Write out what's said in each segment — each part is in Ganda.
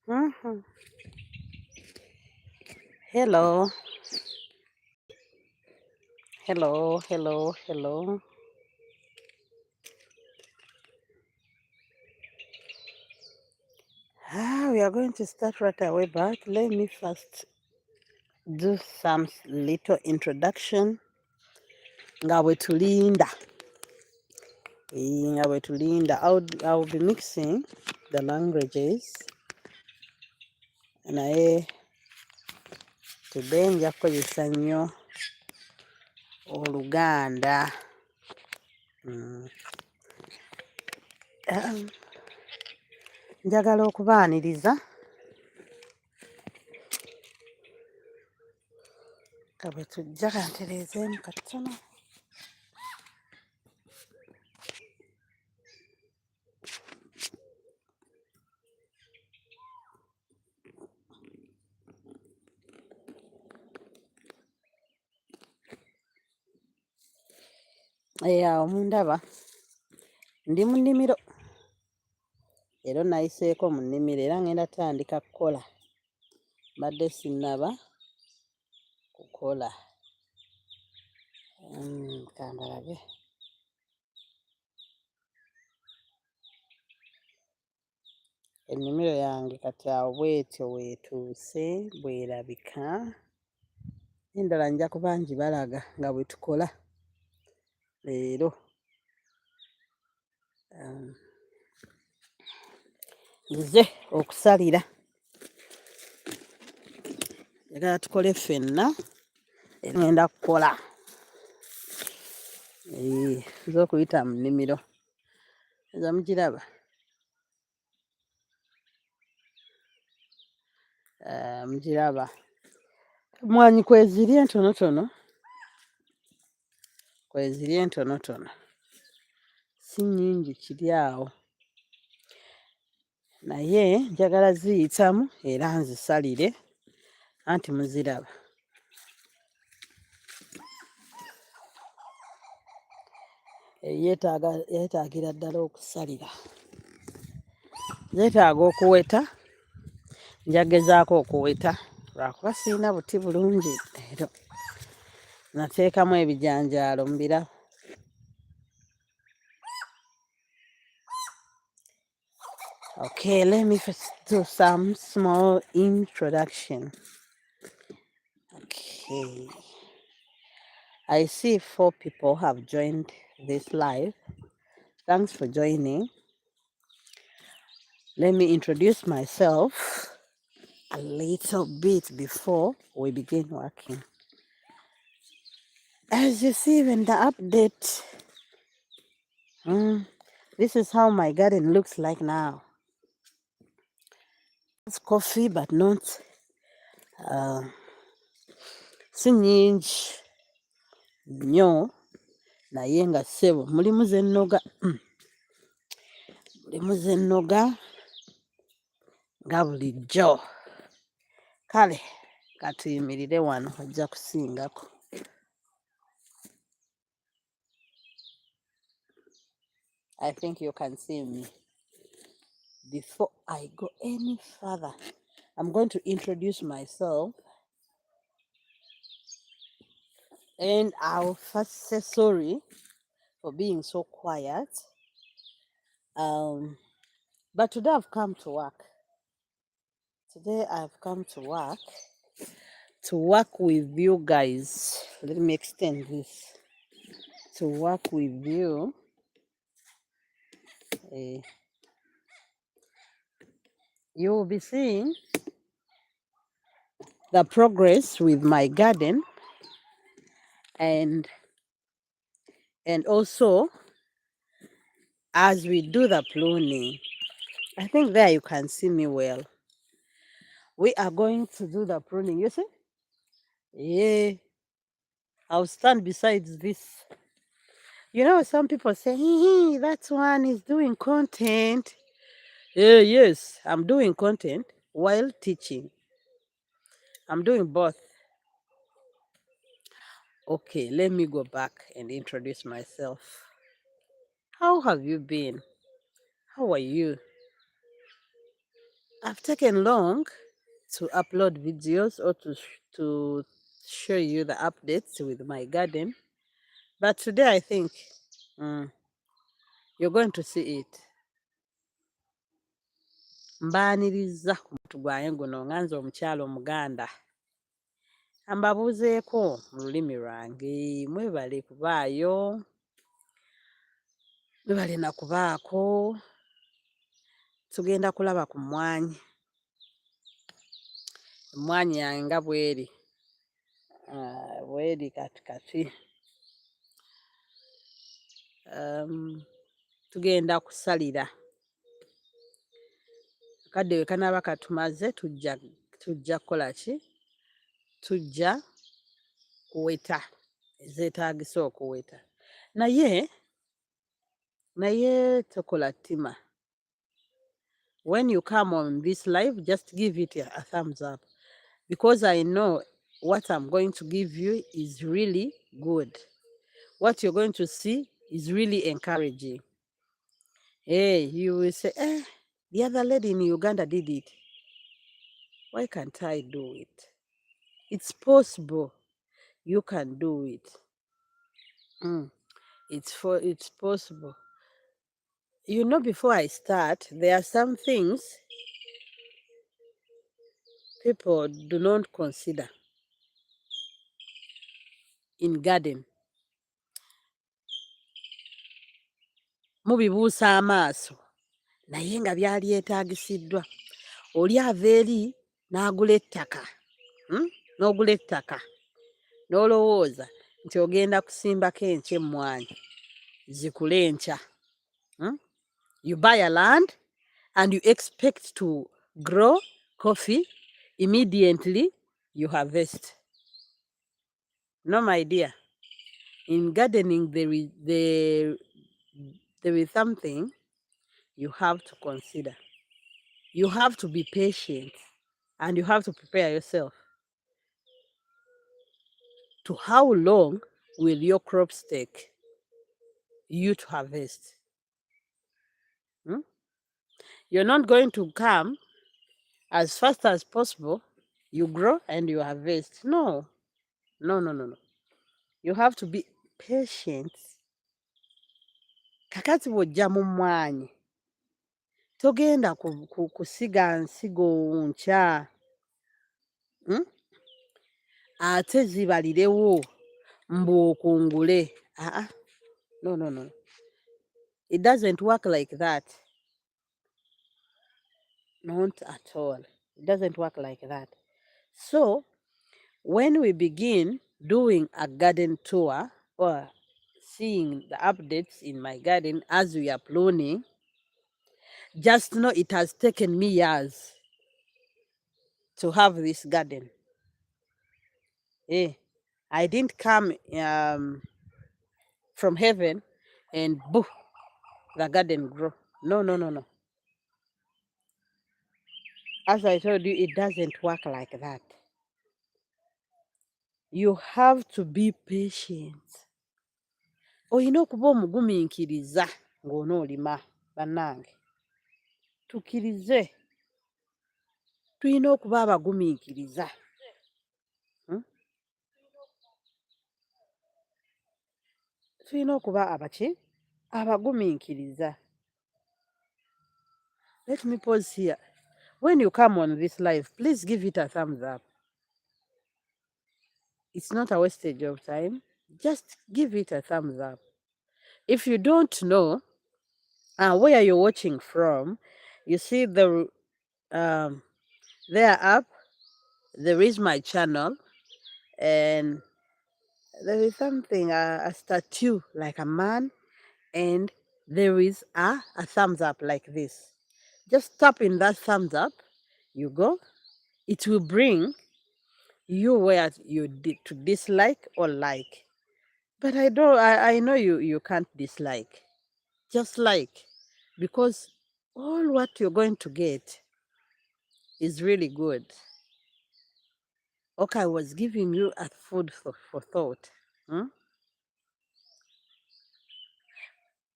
Mhm. Hello, hello. We are going to start right away, but let me first do some little introduction. Nga bwe tulinda. Nga bwe tulinda. I'll be mixing the languages. Naye today nja kukozesa nnyo Oluganda. Njagala okubaaniriza nga bwe tujja kantereezeemu katono. Awo mundaba ndi mu nnimiro. Era nayiseeko mu nnimiro era ngenda tandika kukola. Mbadde sinnaba kukola. Kambalabe. Ennimiro yange kati awo bwetyo weetuuse bwerabika. Endala nja kuba ngibalaga nga bwe tukola leero. Nze okusalira. Njagala tukole ffenna. Ngenda kukola. Nze okuyita mu nnimiro. Eza mugiraba? Mugiraba. Mwanyi kweziri entonotono. Kweziri entonotono. Si nnyingi kiri awo. Naye njagala ziyitamu era nzisalire anti muziraba. Yeetaagira ddala okusalira. Zeetaaga okuweta. Njagezaako okuweta lwakuba sirina buti bulungi leero. Nateekamu ebijanjaalo mbiraba. Okay, let me first do some small introduction. Okay. I see 4 people have joined this live. Thanks for joining. Let me introduce myself a little bit before we begin working. As you see in the update, this is how my garden looks like now. It's coffee, but not si nnyingi nnyo naye nga ssebo mulimu ze nnoga. Mulimu ze nnoga nga bulijjo. Kale katuyimirire wano ojja kusingako. I think you can see me. Before I go any further, I'm going to introduce myself. And I'll first say sorry for being so quiet. But today I've come to work. Today I've come to work with you guys. Let me extend this. To work with you. You will be seeing the progress with my garden and also as we do the pruning. I think there you can see me well. We are going to do the pruning, you see? Yeah. I'll stand beside this. You know, some people say, hey, that one is doing content. Yeah, yes, I'm doing content while teaching. I'm doing both. Okay, let me go back and introduce myself. How have you been? How are you? I've taken long to upload videos or to show you the updates with my garden, but today I think mm, you're going to see it. Mbaaniriza ku mutu gwange guno nganze omukyala Omuganda ambabuuzeeko mu lulimi lwange. Mwebale kubaayo, mwebale na kubaako. Tugenda kulaba ku mmwanyi. Emmwanyi yange nga bweri. Bweri katikati. Tugenda kusalira. Kadde we kanaaba katumaze tujja kukola ki? Tujja kuweta ezeetaagisa okuweta. Naye tokola ttima. When you come on this live, just give it a thumbs up, because I know what I'm going to give you is really good. What you're going to see is really encouraging. Hey, you will say, the other lady in Uganda did it. Why can't I do it? It's possible. You can do it. It's possible. You know, before I start, there are some things people do not consider in garden. Mubibuusa amaaso naye nga byali etagisiddwa. Oli ava eri n'agula ettaka, n'ogula ettaka n'olowooza nti ogenda kusimbako enkya emmwanyi zikule enkya. You buy a land and you expect to grow coffee, immediately you harvest. No, my dear. In gardening, there is something you have to consider. You have to be patient and you have to prepare yourself to how long will your crops take you to harvest. You're not going to come as fast as possible. You grow and you harvest. No. You have to be patient. Kakati bw'ojja mu mmwanyi togenda kusiga nsigo nkya ate zibalirewo mbu okungule. No. It doesn't work like that. Not at all. It doesn't work like that. So, when we begin doing a garden tour or seeing the updates in my garden as we are pruning, just know it has taken me years to have this garden. I didn't come from heaven and boo, the garden grew. No. As I told you, it doesn't work like that. You have to be patient. Olina okuba omugumiikiriza ng'onoolima bannange. Tukkirize. Tulina okuba abagumiikiriza. Tulina okuba abagumiikiriza. Let me pause here. When you come on this live, please give it a thumbs up. It's not a wastage of time. Just give it a thumbs up. If you don't know where you're watching from, you see there up, there is my channel, and there is something, a statue like a man, and there is a thumbs up like this. Just tap in that thumbs up, you go. It will bring you where you did to dislike or like. But I know you can't dislike. Just like, because all what you're going to get is really good. Okay, I was giving you a food for thought.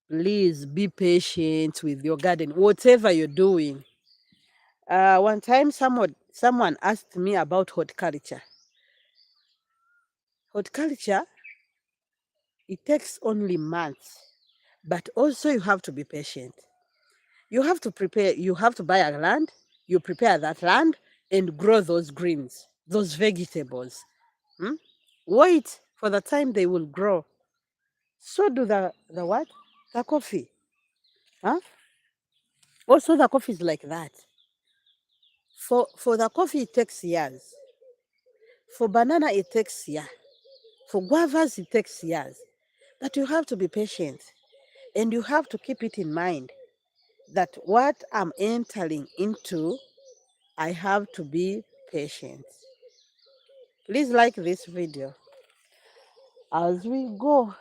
Please be patient with your garden, whatever you're doing. One time someone asked me about horticulture. Horticulture, it takes only months, but also you have to be patient. You have to prepare, you have to buy a land, you prepare that land and grow those greens, those vegetables. Hmm? Wait for the time they will grow. So do the what? The coffee. Huh? Also the coffee is like that. For the coffee it takes years. For banana it takes years. For guavas it takes years. But you have to be patient and you have to keep it in mind that what I'm entering into, I have to be patient. Please like this video as we go.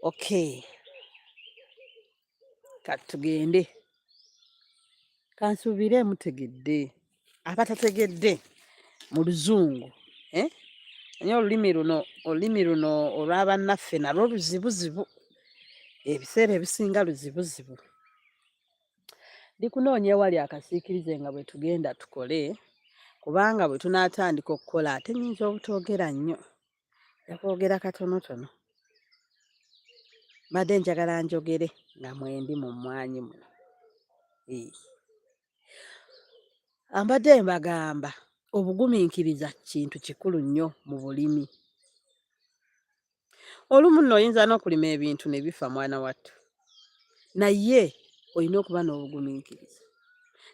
Okay, katugende. Kansubire mutegedde. Abatategedde mu luzungu. Naye olulimi luno olw'abannaffe nalwo luzibuzibu. Ebiseera ebisinga luzibuzibu. Ndikunoonya ewali akasiikirize nga bwe tugenda tukole, kubanga bwe tunaatandika okukola ate nnyinza obutoogera nnyo. Yakwogera katonotono. Mbadde njagala njogere nga mwendi mu mmwanyi muno. Mbadde mbagamba obugumiikiriza kintu kikulu nnyo mu bulimi. Olumu nno oyinza n'okulima ebintu ne bifa mwana wattu. Naye olina okuba n'obugumiikiriza.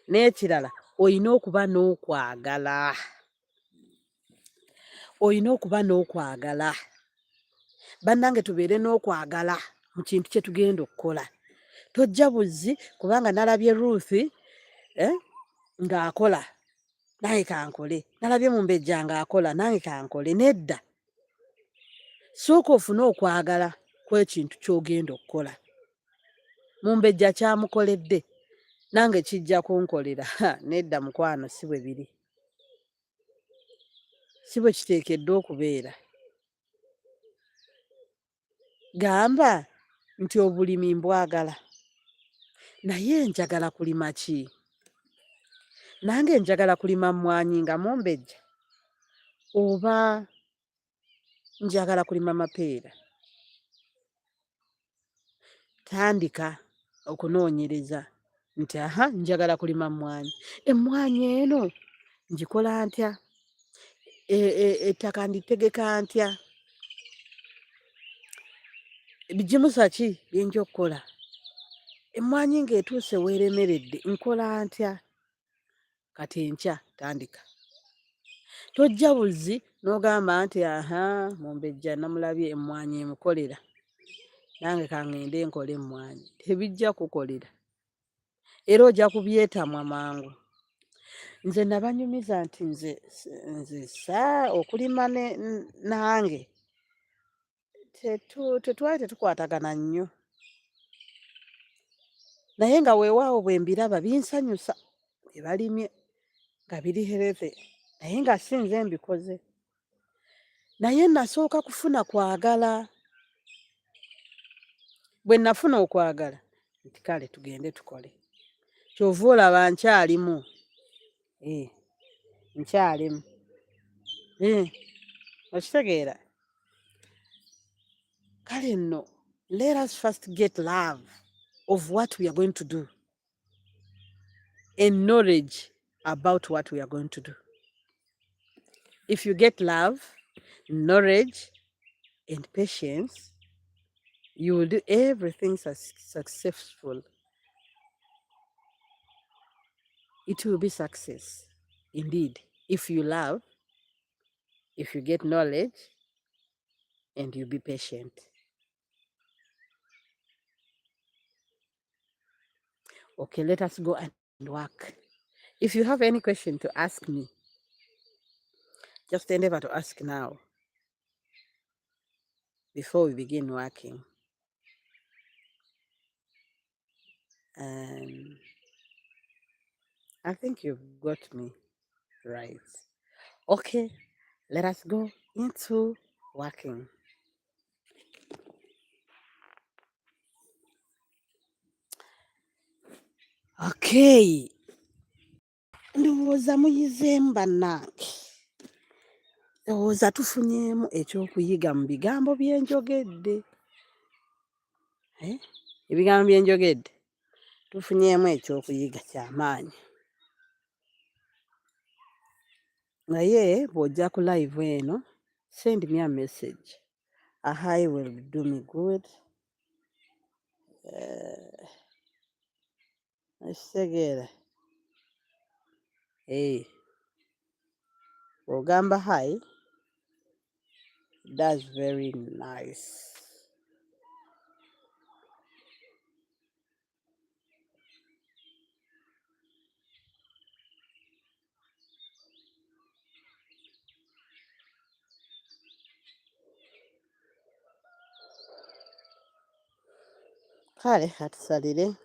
N'ekirala olina okuba n'okwagala. Olina okuba n'okwagala. Bannange tubeere n'okwagala mu kintu kye tugenda okukola. Tojja buzzi kubanga nalabye Ruth ng'akola nange kankole. Nalabye Mumbejja ng'akola nange kankole. Nedda. Sooka ofune okwagala kw'ekintu ky'ogenda okukola. Mumbejja kyamukoledde nange kijja kunkolera. Nedda mukwano si bwe biri. Si bwe kiteekeddwa okubeera. Gamba nti obulimi mbwagala. Naye njagala kulima ki? Nange njagala kulima mmwanyi nga Mumbejja oba njagala kulima mapeera. Tandika okunoonyereza nti njagala kulima mmwanyi. Emmwanyi eno ngikola ntya? Ettaka nditegeka ntya? Bigimusa ki byenja okukola? Emmwanyi ng'etuuse weeremeredde nkola ntya? Kati enkya tandika. Tojja buzzi n'ogamba nti Mumbejja namulabye emmwanyi emukolera. Nange kangende nkole emmwanyi. Tebijja kukolera. Era ojja kubyetamwa mangu. Nze nabanyumiza nti nze okulima nange tetwali tetukwatagana nnyo. Naye nga weewaawo bwe mbiraba binsanyusa bye balimye nga biri healthy. Naye nga si nze mbikoze. Naye nasooka kufuna kwagala. Bwe nafuna okwagala nti kale tugende tukole. Kyova olaba nkyalimu. Nkyalimu. Okitegeera? Kale nno, let us first get love of what we are going to do and knowledge about what we are going to do. If you get love, knowledge, and patience, you will do everything successful. It will be success, indeed, if you love, if you get knowledge, and you be patient. Okay, let us go and work. If you have any question to ask me, just endeavor to ask now before we begin working. I think you've got me right. Okay, let us go into working. Okay. Okay, ndowooza muyizeemu bannange. Ndowooza tufunyeemu ekyokuyiga mu bigambo bye njogedde. Ebigambo bye njogedde tufunyeemu ekyokuyiga ky'amaanyi. Naye bw'ojja ku live eno, send me a message. A hi will do me good. Ekitegeera. Ogamba hi, that's very nice. Kale katusalire.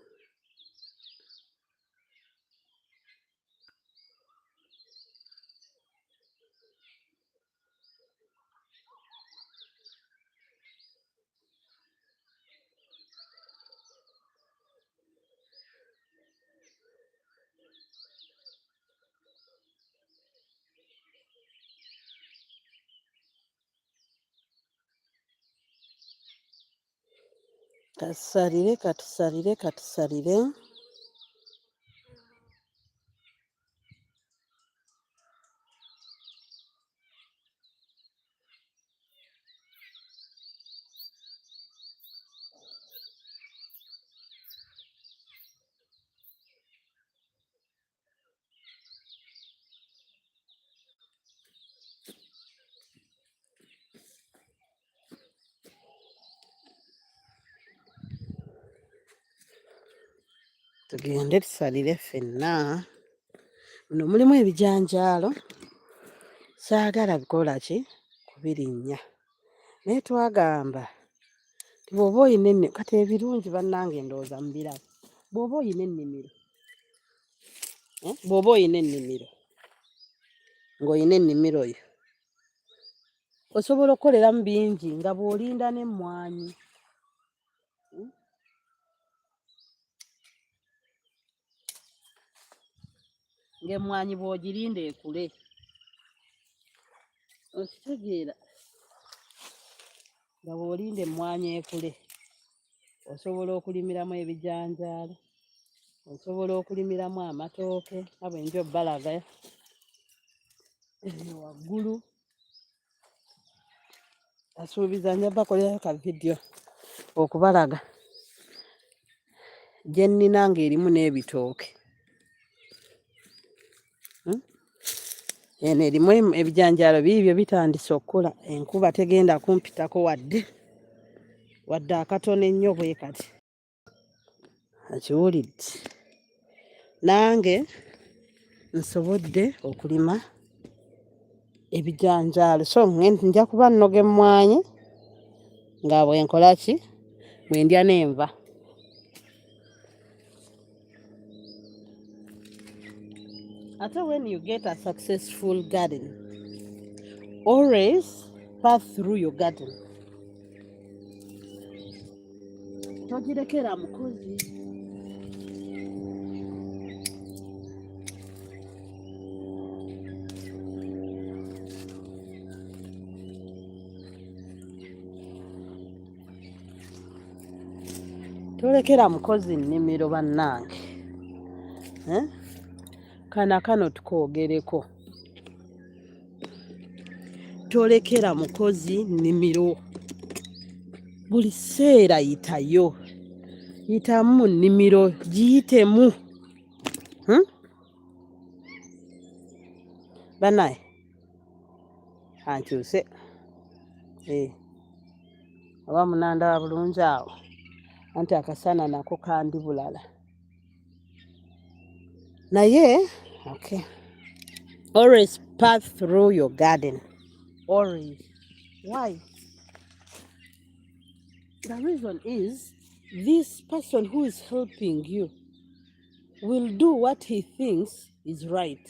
Katusalire. Tugende tusalire ffenna. Muno mulimu ebijanjaalo. Saagala kukola ki? Kubirinnya. Naye twagamba bw'oba oyina kati ebirungi bannange ndowooza mubiraba. Bw'oba oyina ennimiro, ng'olina ennimiro yo, osobola okukoleramu bingi nga bw'olinda n'emmwanyi. Ng'emmwanyi bw'ogirinda ekule. Okitegeera? Nga bw'olinda emmwanyi ekule, osobola okulimiramu ebijanjaalo, osobola okulimiramu amatooke, nga bwe nja obbalaga waggulu. Asuubiza nja bakolerayo ka vidiyo okubalaga gye nnina ng'erimu n'ebitooke. Eno erimu ebijanjaalo biibyo bitandise okukula. Enkuba tegenda kumpitako wadde akatono ennyo bwe kati. Akiwulidde? Nange nsobodde okulima ebijanjaalo. So nja kuba nnoga emmwanyi nga bwe nkola ki? Bwe ndya n'enva. Ate when you get a successful garden, always pass through your garden. Togirekera mukozi. Tolekera mukozi nnimiro bannange. Kano tukoogereko. Tolekera mukozi nnimiro. Buli sseera yitayo. Yitamu mu nnimiro, giyitemu. Bannaye, ankyuse. Oba munandaba bulungi awo. Anti akasana nako kandi bulala. Naye, okay. Always pass through your garden. Always. Why? The reason is this person who is helping you will do what he thinks is right.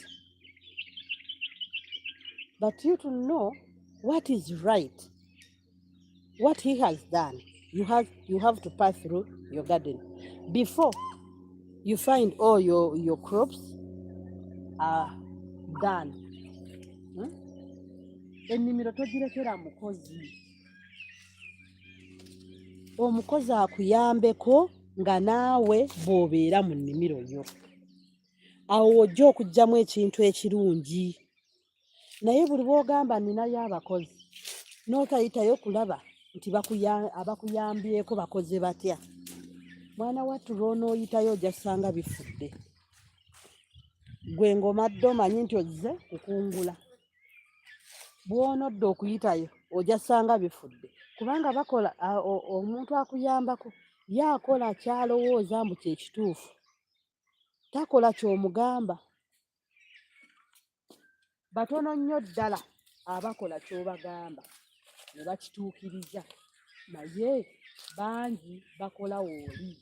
But you to know what is right, what he has done, you have to pass through your garden before you find all your crops are done. Ennimiro togirekera mukozi. Omukozi akuyambeko nga naawe bw'obeera mu nnimiro yo. Awo ojja okuggyamu ekintu ekirungi. Naye buli bw'ogamba nninayo abakozi n'otayitayo kulaba nti abakuyambyeko bakoze batya. Mwana wattu lw'onooyitayo ojja kusanga bifudde. Gwe ng'omadde omanyi nti ozze kukungula. Bw'onodda okuyitayo ojja kusanga bifudde. Kubanga bakola omuntu akuyambako yaakola kyalowooza mbu kye kituufu. Takola ky'omugamba. Batono nnyo ddala abakola ky'obagamba ne bakituukiriza. Naye bangi bakola wooli.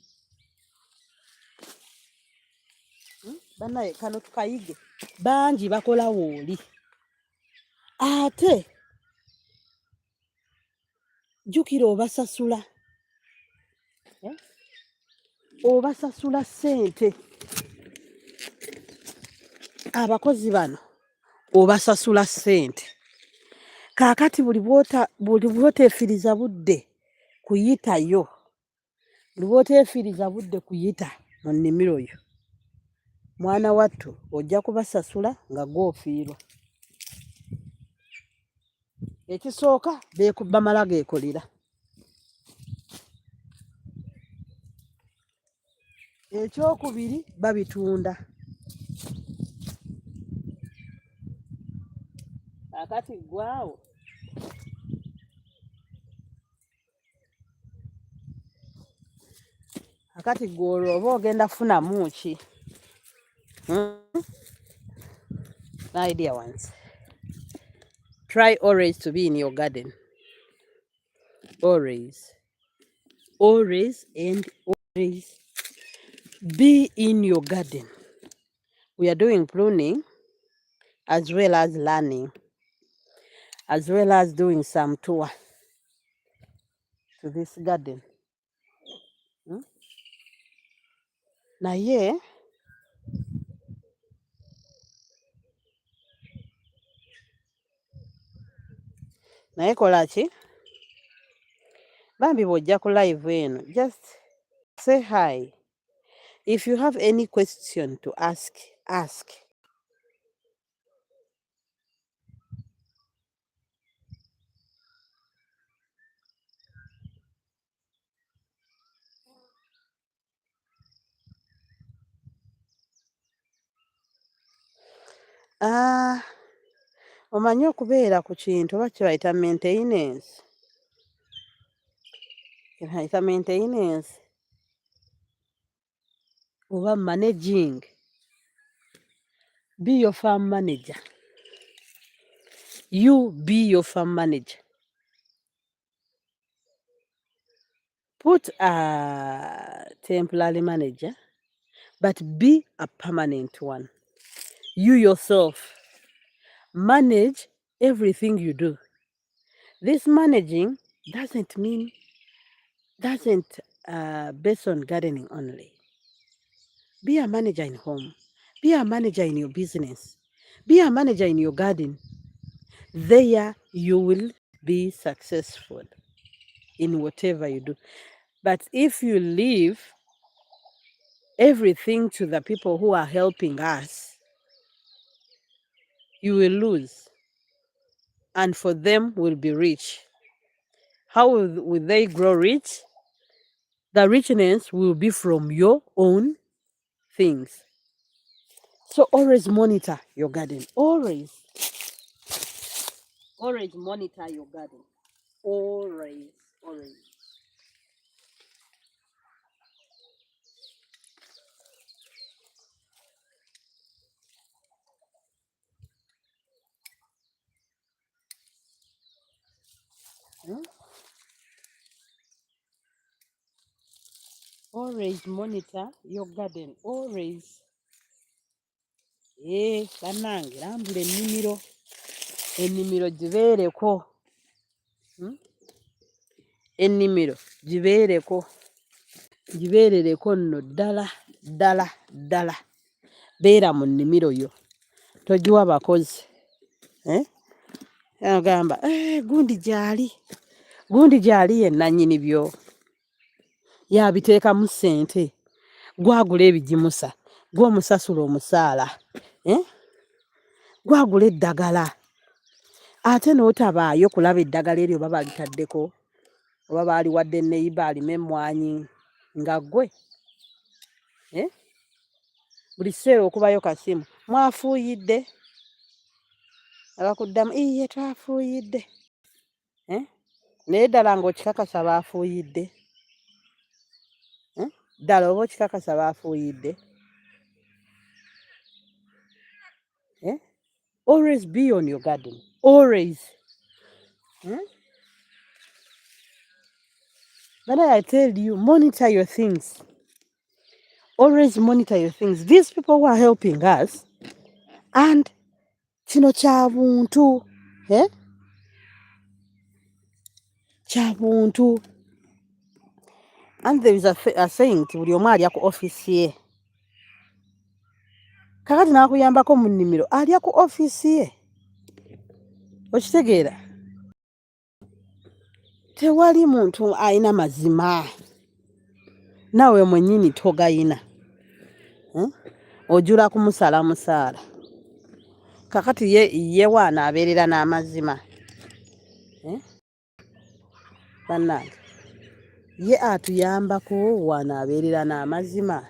Bannaye kano tukayige. Bangi bakola wooli. Ate jjukira obasasula. Obasasula ssente. Abakozi bano obasasula ssente. Kaakati buli bw'oteefiriza budde kuyitayo, buli bw'oteefiriza budde kuyita mu nnimiro yo, mwana wattu ojja kubasasula nga gw'ofiirwa. Ekisooka bamala geekolera. Ekyokubiri babitunda. Kaakati gwawo kakati gw'olwo oba ogenda kufunamu ki? My dear ones, try always to be in your garden. Always. Always and always be in your garden. We are doing pruning as well as learning, as well as doing some tour to this garden. Naye kola ki? Bambi bw'ojja ku live eno, just say hi. If you have any question to ask, ask. Omanyi okubeera ku kintu oba kibayita maintenance. Kibayita maintenance oba managing. Be your farm manager. You be your farm manager. Put a temporary manager, but be a permanent one. You yourself manage everything you do. This managing doesn't based on gardening only. Be a manager in home. Be a manager in your business. Be a manager in your garden. There you will be successful in whatever you do. But if you leave everything to the people who are helping us, you will lose. And for them will be rich. How will they grow rich? The richness will be from your own things. So always monitor your garden. Always monitor your garden. Always. Always monitor your garden. Always. Bannange lambula ennimiro gibeereko. Ennimiro gibeerereko nno ddala. ddala beera mu nnimiro yo togiwa bakozi agamba gundi gyali ye nannyini byo yabiteekamu ssente gwagula ebigimusa gw'omusasula omusaala gwagula eddagala ate n'otabaayo kulaba eddagala eryo oba balitaddeko oba baaliwadde neyiba alima emmwanyi nga ggwe buli kiseera okubayo kasimu mwafuuyidde abakuddamu iye twafuuyidde naye ddala ng'okikakasa baafuuyidde ddala oba okikakasa baafuuyidde always be on your garden always but I tell you monitor your things always monitor your things these people who are helping us and kino kya buntu kya buntu and there is a saying nti buli omu alya ku ofiisi ye kakati n'akuyambako mu nnimiro alya ku ofiisi ye okitegeera tewali muntu alina mazima naawe mwennyini togayina ojula kumusala musaala kakati ye waana abeerera n'amazima bannange ye atuyambako waana abeerera n'amazima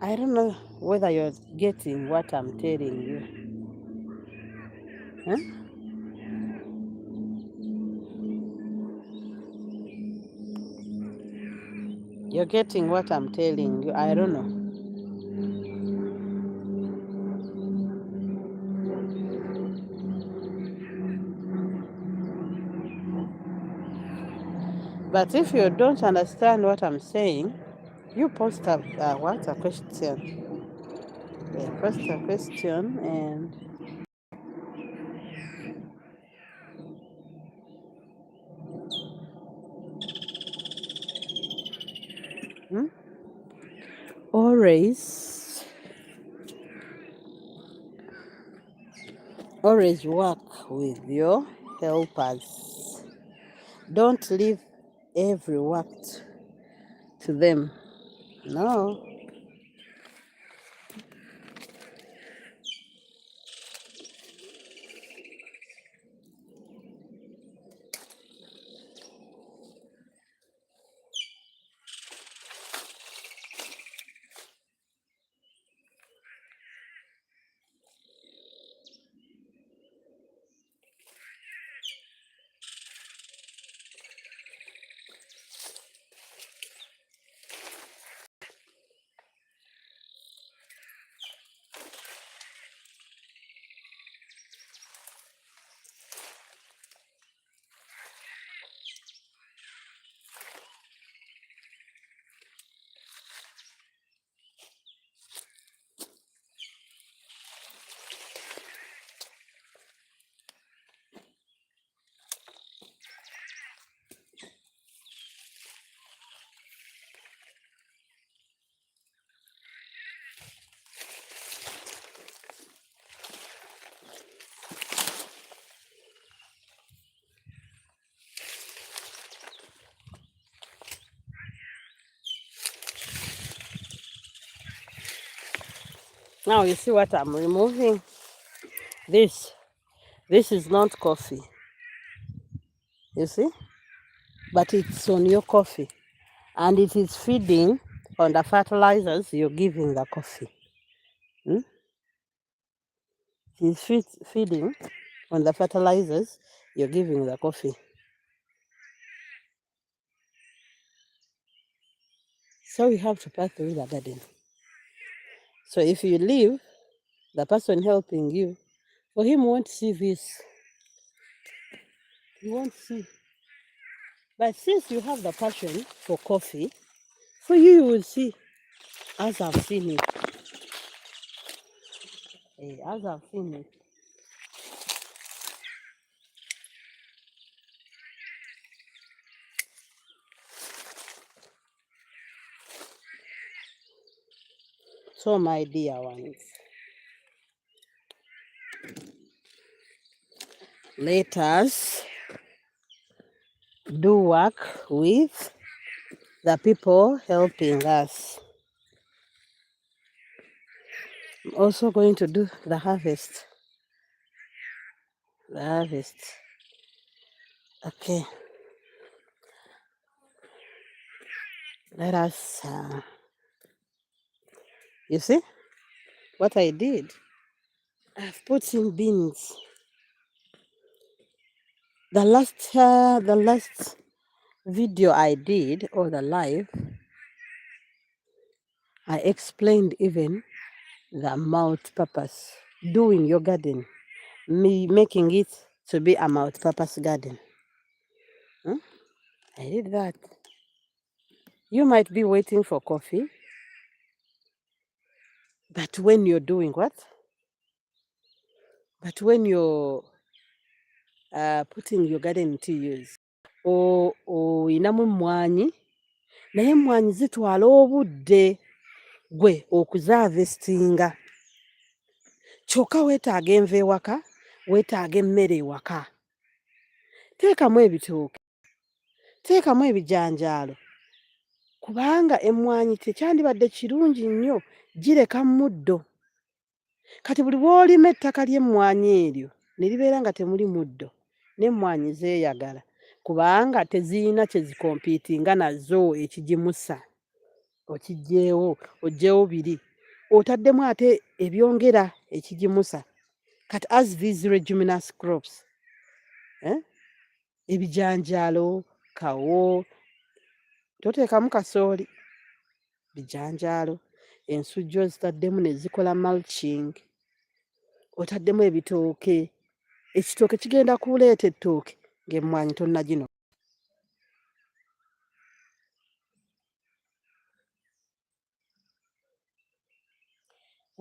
I don't know whether you're getting what I'm telling you. You're getting what I'm telling you. I don't know. But if you don't understand what I'm saying, you post a question. Post a question and always work with your helpers. Don't leave every work to them. No. Now you see what I'm removing? This is not coffee. You see? But it's on your coffee. And it is feeding on the fertilizers you're giving the coffee. It is feeding on the fertilizers you're giving the coffee. So you have to pass through the garden. So if you leave, the person helping you, for him won't see this. He won't see. But since you have the passion for coffee, for you will see, as I've seen it. As I've seen it. So, my dear ones, let us do work with the people helping us. I'm also going to do the harvest. The harvest. Okay. Let us, you see what I did? I've put in beans. The last video I did, or the live, I explained even the multi-purpose, doing your garden, me making it to be a multi-purpose garden. I did that. You might be waiting for coffee, but when you're doing what? But when you're putting your garden to use, oyinamu emmwanyi, naye emmwanyi zitwala obudde gwe okuzaavestinga. Kyokka weetaaga enva ewaka, weetaaga emmere ewaka. Teekamu ebitooke, teekamu ebijanjaalo, kubanga emmwanyi tekyandibadde kirungi nnyo, gireka muddo. Kati buli bw'olima ettaka ly'emmwanyi eryo ne libeera nga temuli muddo, n'emmwanyi zeeyagala, kubanga teziyina kye zikompiitinga nazo ekigimusa. Okiggyeewo, oggyeewo biri, otaddemu ate ebyongera ekigimusa. Kati as these leguminous crops, ebijanjaalo, kawo, toteekamu kasooli, bijanjaalo, ensujju ozitaddemu ne zikola mulching, otaddemu ebitooke, ekitooke kigenda kuleeta ettooke ng'emmwanyi tonnagino.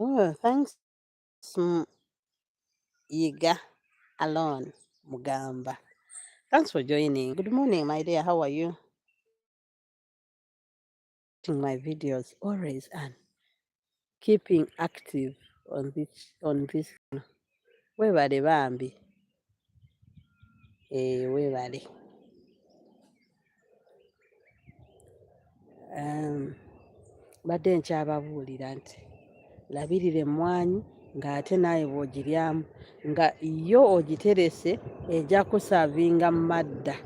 Oh, thanks, Yiga Alone Mugamba. Thanks for joining. Good morning, my dear. How are you? My videos always and keeping active on this. Weebale bambi. Weebale. Badde nkyababuulira nti labirira emmwanyi ng'ate naawe bw'ogiryamu nga yo ogiterese ejja kusaavinga mu madda,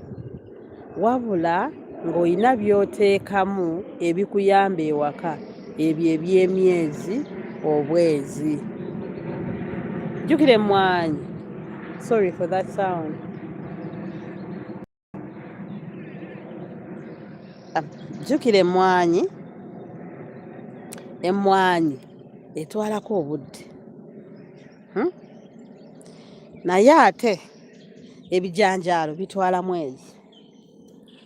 wabula ng'olina by'oteekamu ebikuyamba ewaka, ebyo eby'emyezi obwezi. Jjukira emmwanyi. Sorry for that sound. Jjukira emmwanyi etwalako obudde. Naye ate ebijanjaalo bitwala mwezi.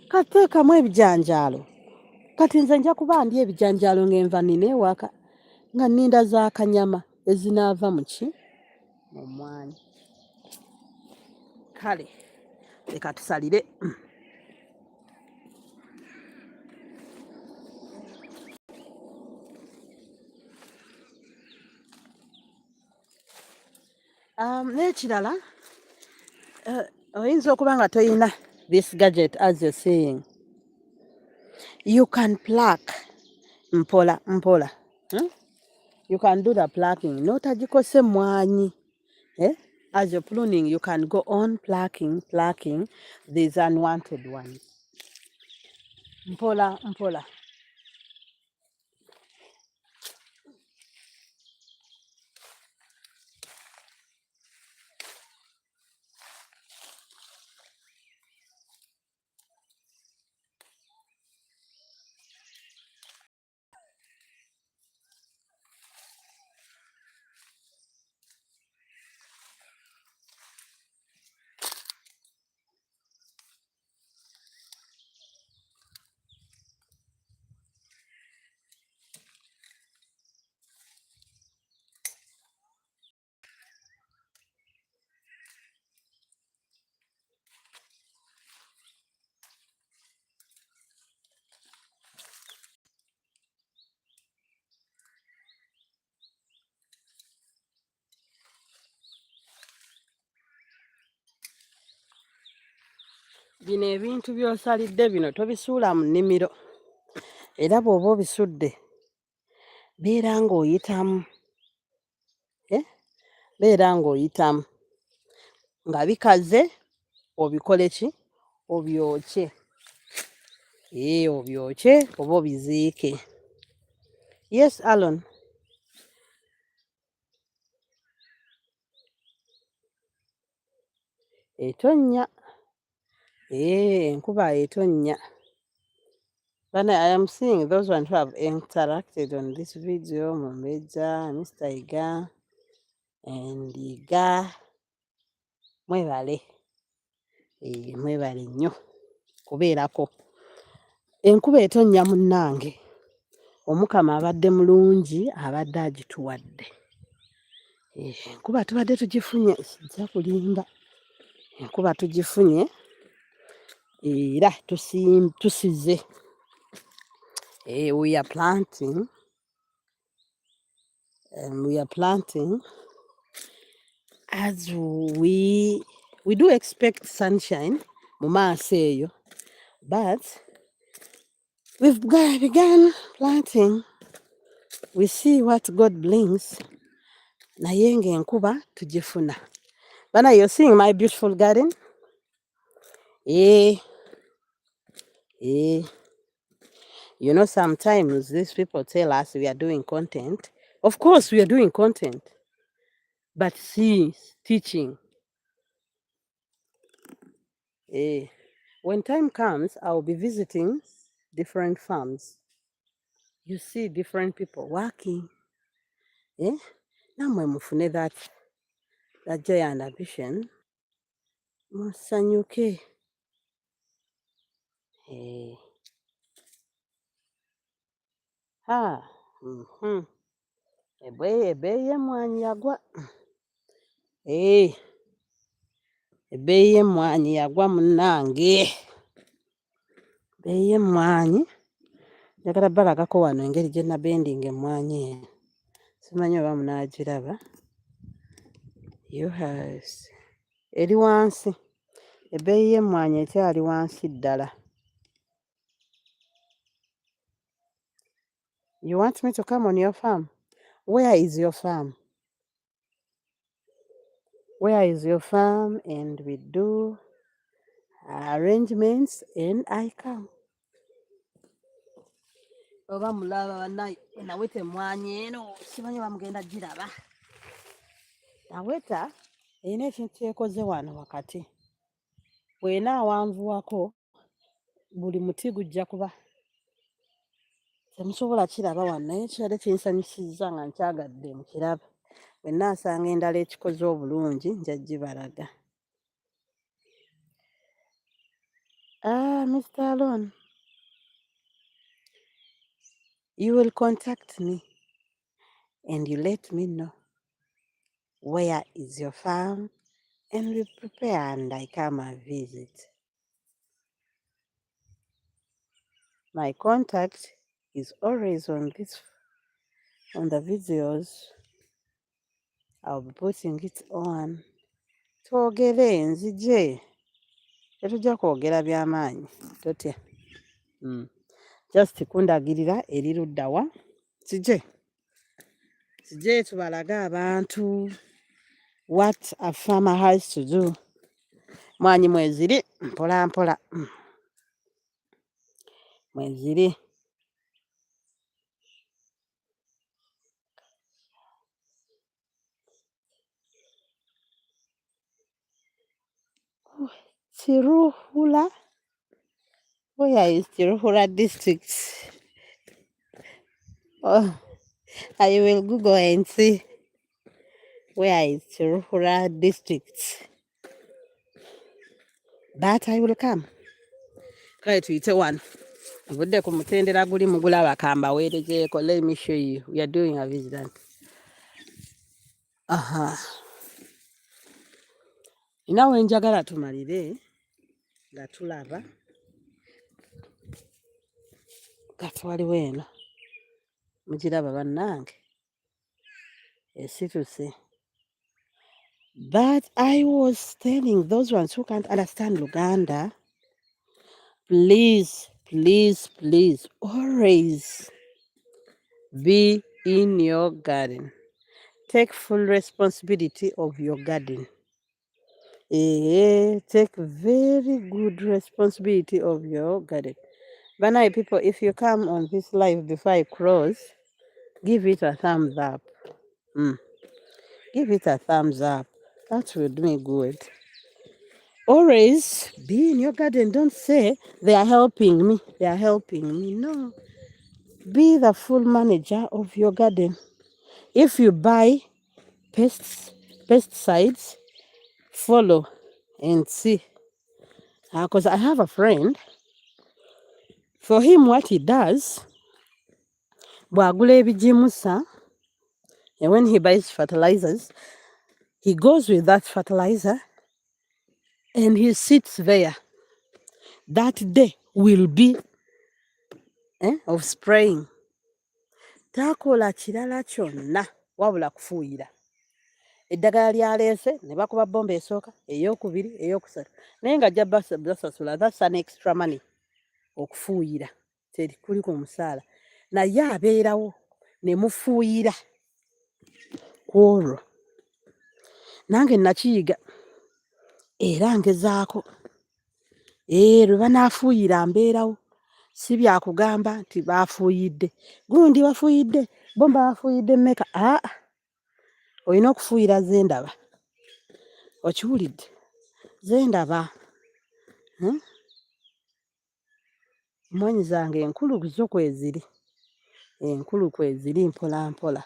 Kati teekamu ebijanjaalo. Kati nze nja kuba ndya ebijanjaalo ng'enva nnina ewaka, nga nninda z'akanyama ezinaava mu ki? Mu mmwanyi. Kale, leka tusalire. N'ekirala, oyinza okuba nga toyina this gadget as you're saying. You can pluck mpola mpola. You can do the plucking. N'otagikose emmwanyi. As you're pruning, you can go on plucking these unwanted ones. Mpola mpola. Bino ebintu by'osalidde bino tobisuula mu nnimiro. Era bw'oba obisudde beera ng'oyitamu. Beera ng'oyitamu. Nga bikaze obikole ki? Obyokye. Obyokye oba obiziike. Yes, Alon. Etonnya. Enkuba etonnya. But I am seeing those ones who have interacted on this video, Mumeja, Mr. Iga, and Iga. Mwebale. Mwebale nnyo. Kubeerako. Enkuba etonnya munnange. Omukama abadde mulungi, abadde agituwadde. Enkuba tubadde tugifunye, sijja kulimba. Enkuba tugifunye, era tusize. We are planting. We are planting. As we do expect sunshine, mu maaso eyo, but we've begun planting. We see what God brings. Naye ng'enkuba tugifuna. Bana, you're seeing my beautiful garden? You know, sometimes these people tell us we are doing content. Of course, we are doing content. But see, teaching. When time comes, I'll be visiting different farms. You see different people working. Namwe mufune that joy and ambition. Musanyuke. Ebbeeyi y'emmwanyi yagwa. Ebbeeyi y'emmwanyi yagwa munnange. Ebbeeyi y'emmwanyi. Njagala balagako wano engeri gye nabendinga emmwanyi eno. Simanyi oba munaagiraba. Eri wansi. Ebbeeyi y'emmwanyi ekyali wansi ddala. You want me to come on your farm? Where is your farm? Where is your farm? And we do arrangements and I come. Oba mulaba banayi naweta emmwanyi eno simanyi bamugenda giraba. Naweta erina ekintu kyekoze wano wakati. Bw'enaawanvuwako buli muti gujja kuba temusobola kiraba wano naye kirabye kinsanyusizza nga nkyagadde mukiraba. Bwe nnaasanga endala ekikoze obulungi nja gibalaga. Mr. Alon, you will contact me and you let me know where is your farm and we prepare and I come and visit. My contact is always on the videos. I'll be putting it on. Twogere nzije. Tetujja kwogera by'amaanyi. Totya. Just kundagirira eri ludda wa. Sije tubalaga abantu what a farmer has to do. Mwanyi mweziri mpola mpola. Mweziri. Tiruhura. Where is Tiruhura district? Oh, I will Google and see where is Tiruhura district. But I will come. Kale tuyite wano. Nvudde ku mutendera guli mugulaba kamba weerezeeko. Let me show you. We are doing a visit. Inawe njagala tumalire nga tulaba katwaliwo eno. Mugiraba bannange. Esituse. But I was telling those ones who can't understand Luganda, please, please, please, always be in your garden. Take full responsibility of your garden. Take very good responsibility of your garden. Banai people, if you come on this live before I close, give it a thumbs up. Give it a thumbs up. That will do me good. Always be in your garden. Don't say they are helping me. They are helping me. No. Be the full manager of your garden. If you buy pesticides, follow and see. Because I have a friend, for him what he does, bwagula ebijimusa, and when he buys fertilizers, he goes with that fertilizer and he sits there. That day will be of spraying. Takola kirala kyonna wabula kufuuyira. Eddagala lyaleese ne bakuba bomba esooka, ey'okubiri, ey'okusatu. Naye ng'ajja basasula, that's an extra money okufuuyira. Teri kuli ku musaala. Naye abeerawo ne mufuuyira ku olwo. Nange nakiyiga era ngezaako. Lwe banaafuuyira mbeerawo. Si byakugamba nti baafuuyidde. Gundi wafuuyidde, bomba wafuuyidde mmeka. Olina okufuuyira ze ndaba. Okiwulidde? Ze ndaba. Mwanyi zange enkulu zo kweziri. Enkulu kweziri mpola mpola.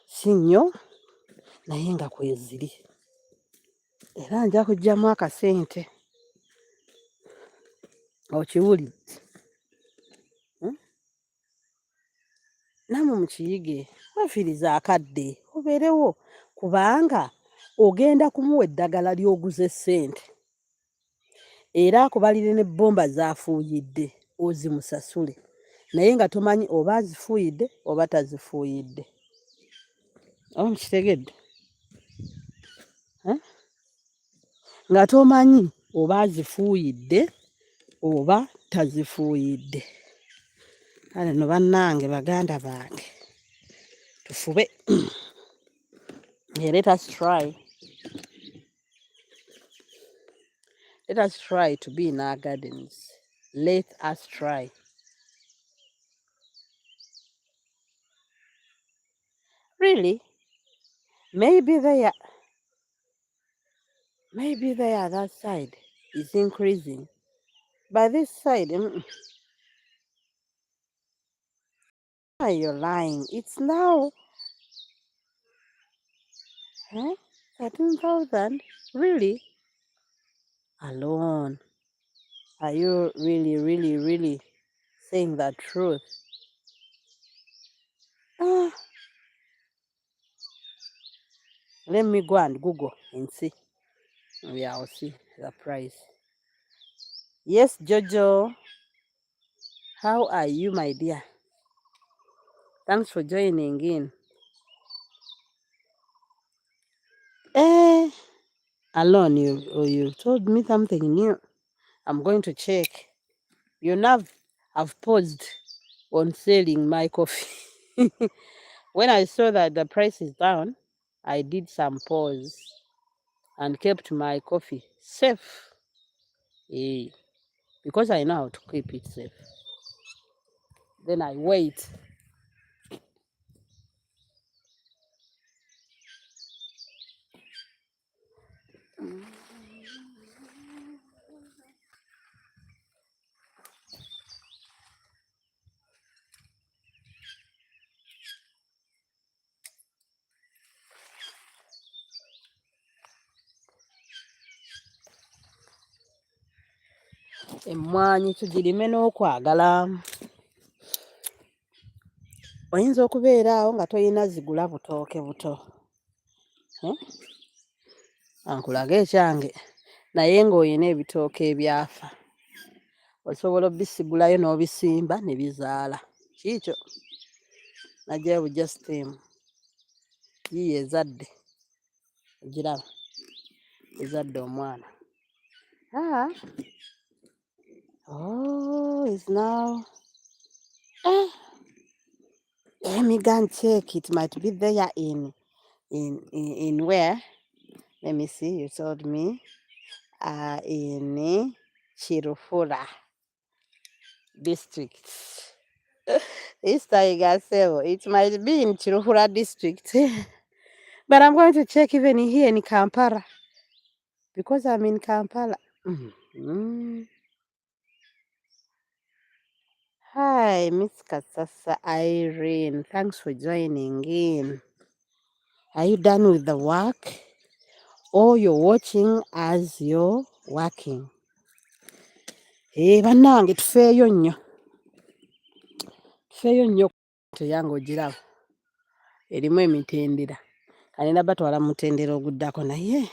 Si nnyo naye nga kweziri. Era nja kuggyamu akasente. Okiwulidde? Nammwe mukiyige. Weefiirize akadde obeerewo kubanga ogenda kumuwa eddagala ly'oguze ssente. Era akubalire n'ebbomba z'afuuyidde ozimusasule. Naye nga tomanyi oba azifuuyidde oba tazifuuyidde. Mukitegedde? Nga tomanyi oba azifuuyidde oba tazifuuyidde. Kale no bannange baganda bange tufube. Let us try. Let us try to be in our gardens. Let us try. Really? Maybe there, that side is increasing. But this side, you're lying. It's now 13,000. Really? Alone. Are you really, really, really saying the truth? Let me go and Google and see. Yeah, I'll see the price. Yes, Jojo. How are you, my dear? Thanks for joining in. Alone, you told me something new. I'm going to check. You know, I've paused on selling my coffee. When I saw that the price is down, I did some pause and kept my coffee safe. Because I know how to keep it safe. Then I wait. Emmwanyi tugirime n'okwagala. Oyinza okubeeraawo nga toyina zigula butooke buto. Ankulaga ekyange. Naye ng'oyina ebitooke ebyafa. Osobola obisigulayo n'obisimba ne bizaala. Kiikyo. Najja bujja siteemu. Yiiyo ezadde. Ogiraba? Ezadde omwana. Oh, it's now. Eh, let me go and check. It might be there in where? Let me see. You told me. In Chirufura district. This Tiger Cell. It might be in Chirufura district. But I'm going to check even here in Kampala. Because I'm in Kampala. Hi, Miss Kasasa Irene. Thanks for joining in. Are you done with the work? Or you're watching as you're working? Bannange tufeeyo nnyo. Tufeeyo nnyo yange ogiraba. Erimu emitendera. Kanina batwala mu mutendera oguddako naye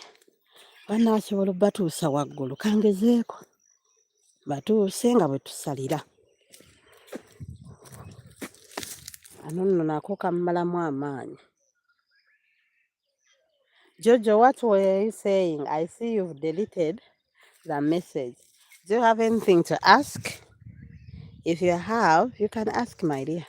bannaasobola obbatuusa waggulu. Kangezeeko. Batuuse nga bwe tusalira. Ano nno nako kammalamu amaanyi. Jojo, what were you saying? I see you've deleted the message. Do you have anything to ask? If you have, you can ask, my dear.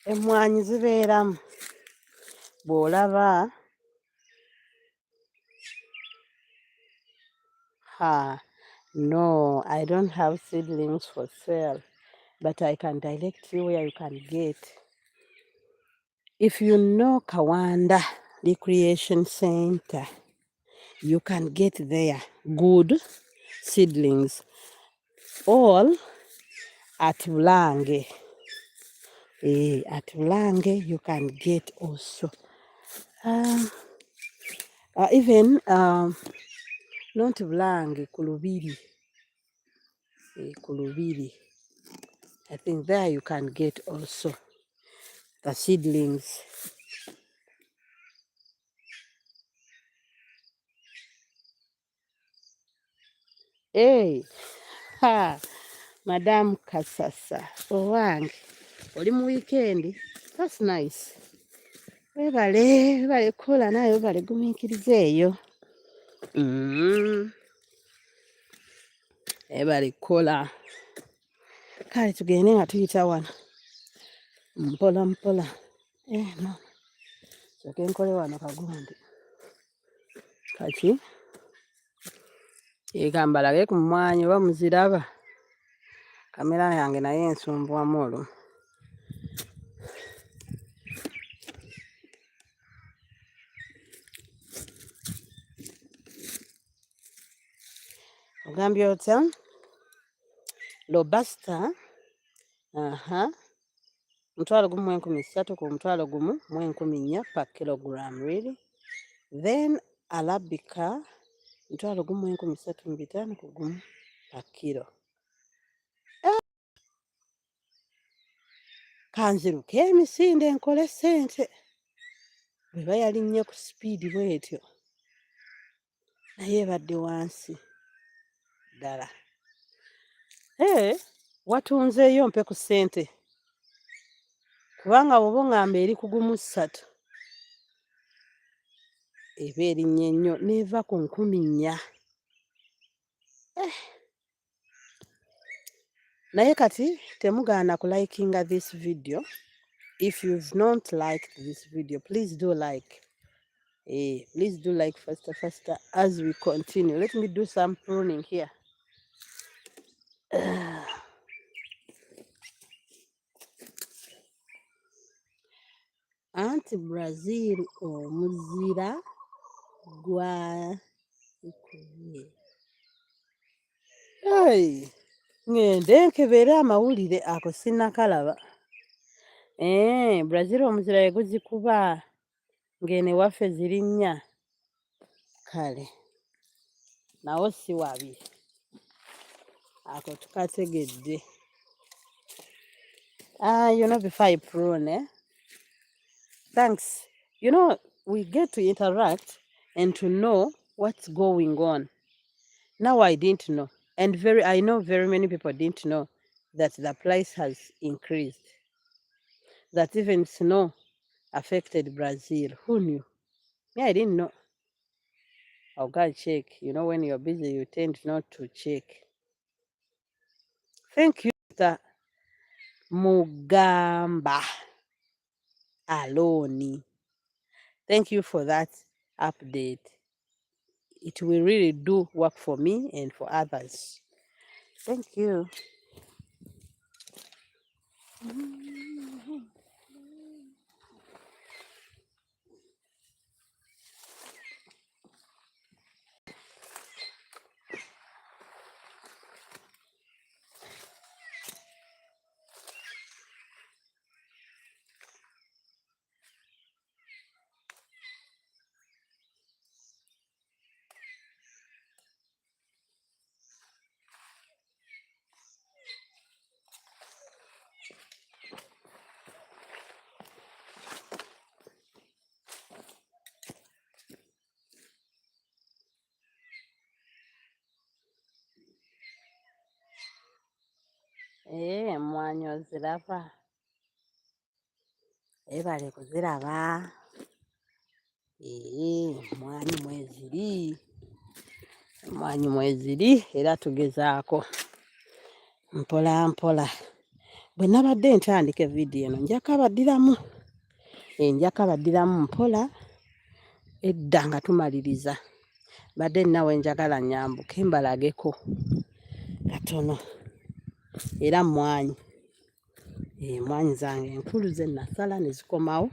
Emmwanyi zibeeramu. Bw'olaba no, I don't have seedlings for sale, but I can direct you where you can get. If you know Kawanda Recreation Center, you can get there good seedlings. All at Bulange. At Bulange, you can get also. Even not Bulange, Kulubiri. Kulubiri. I think there you can get also the seedlings. Madam Kasasa, owange, oli mu weekend? That's nice. Webale kola naye webale gumiikiriza eyo. Webale kola. Kale tugende nga tuyita wano. Mpola mpola. No. Soke nkole wano kagundi. Kaki? Ekambalage ku mmwanyi oba muziraba. Kamera yange naye ensumbuwamu olwo. Ogambye otya? Robusta. 1,300 ku 1,400 per kilogram, really. Then Arabica 1,3500 ku gumu per kilo. Kanziruke emisinde nkole ssente. Bweba yalinnye ku sipiidi bwetyo. Naye ebadde wansi. Ddala. Watunzeeyo mpe ku ssente. Kubanga bw'oba ngamba eri ku gumu 3. Eba erinnye nnyo n'eva ku 4,000. Naye kati temugaana kulikinga this video. If you've not liked this video, please do like. Please do like faster as we continue. Let me do some pruning here. Anti anti Brazil omuzira gwa ngende nkebere amawulire ako sinnakalaba. Brazil omuzira yeguzikuba ngene waffe zirinnya kale nawo si wabi ako tukategedde. Before I prune, thanks. We get to interact and to know what's going on. Now I didn't know. And I know very many people didn't know that the price has increased. That even snow affected Brazil. Who knew? Yeah, I didn't know. I'll go and check. When you're busy, you tend not to check. Thank you, Mr. Mugamba Aloni. Thank you for that update. It will really do work for me and for others. Thank you. Emmwanyi oziraba? Ebale kuziraba. Emmwanyi mweziri era tugezaako mpola mpola. Bwe nabadde ntandika vidiyo eno njako abaddiramu mpola edda nga tumaliriza. Badde nnawe njagala nyambuke mbalageko katono. Era emmwanyi zange enkulu ze nasala ne zikomawo.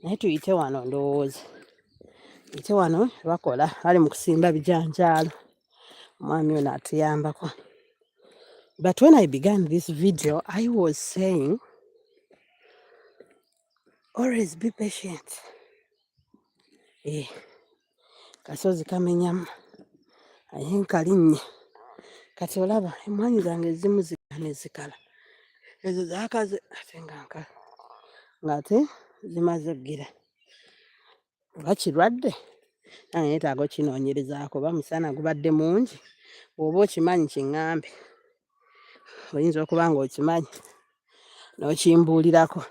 Naye tuyite wano ndowooza. Tuyite wano bakola bali mu kusimba bijanjaalo. Omwami ono atuyambako. But when I began this video, I was saying, always be patient. Kasozi kamenyamu. Aye nkalinnye. Kati olaba emmwanyi zange ezimu ne zikala. Ezo zaakaze ate ng'ate zimaze gira. Oba kirwadde? Nange neetaaga okinoonyerezaako oba musana gubadde mungi. Bw'oba okimanyi kiŋŋambe. Oyinza okuba ng'okimanyi n'okimbuulirako.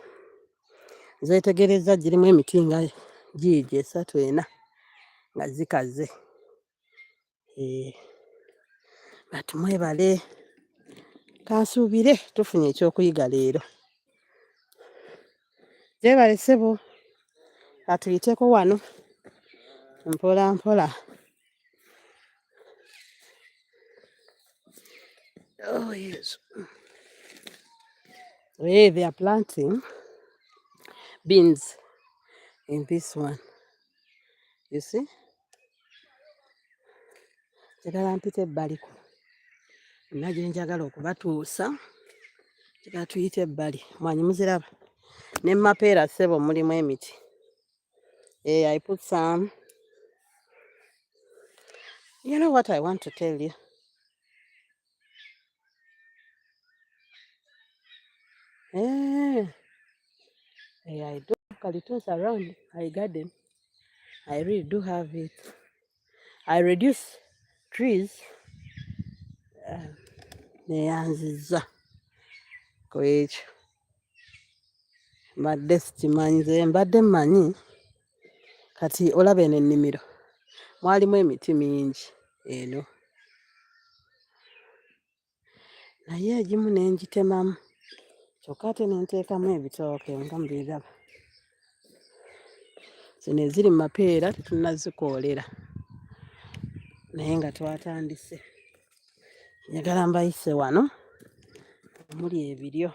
Zeetegereza girimu emiti nga giigi 3-4 nga zikaze. Bati mwebale. Kansuubire tufunye ekyokuyiga leero. Gyebale ssebo. Katuyiteko wano mpola mpola. Oh yes. They are planting beans in this one. You see? Njagala mpite ebbaliko. Nina gye njagala okubatuusa. Njagala tuyite ebbali. Mwanyi muziraba? Ne mapeera ssebo mulimu emiti. I put some. You know what I want to tell you? I do have calitos around my garden. I really do have it. I reduce trees. Neyanziza ku ekyo. Mbadde sikimanyi nze mbadde mmanyi kati olaba eno ennimiro mwalimu emiti mingi eno. Naye egimu ne ngitemamu. Kyokka ate ne nteekamu ebitooke nga mbiraba. Zino eziri mu mapeera tetunnazikoolera. Naye nga twatandise. Njagala mbayise wano omuli ebiryo.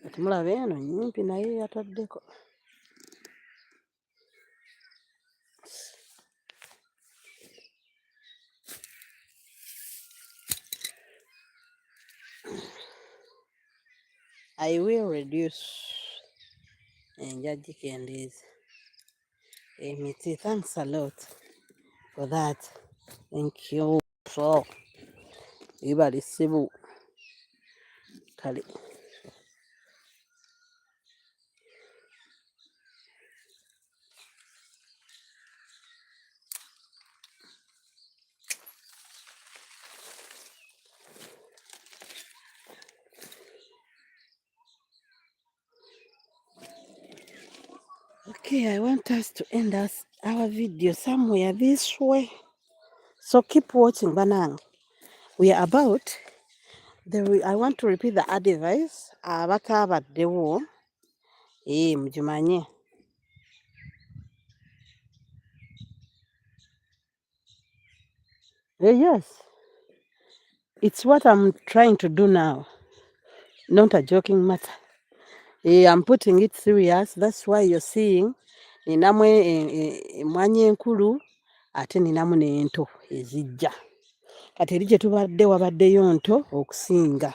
Kati mulaba eno nnyimpi naye yataddeko. I will reduce enjajika endiizi emiti. Thanks a lot for that. Thank you. So, ibali sibu kale. Okay, I want us to end our video somewhere this way. So keep watching, Banang. We are about I want to repeat the advice. Abatabaddewo mugimanye. Yes, it's what I'm trying to do now. Not a joking matter. I'm putting it serious. That's why you're seeing ninamu emwanyi enkulu ate ninamu n'ento ezijja. Kati eri gye tubadde wabaddeyo nto okusinga.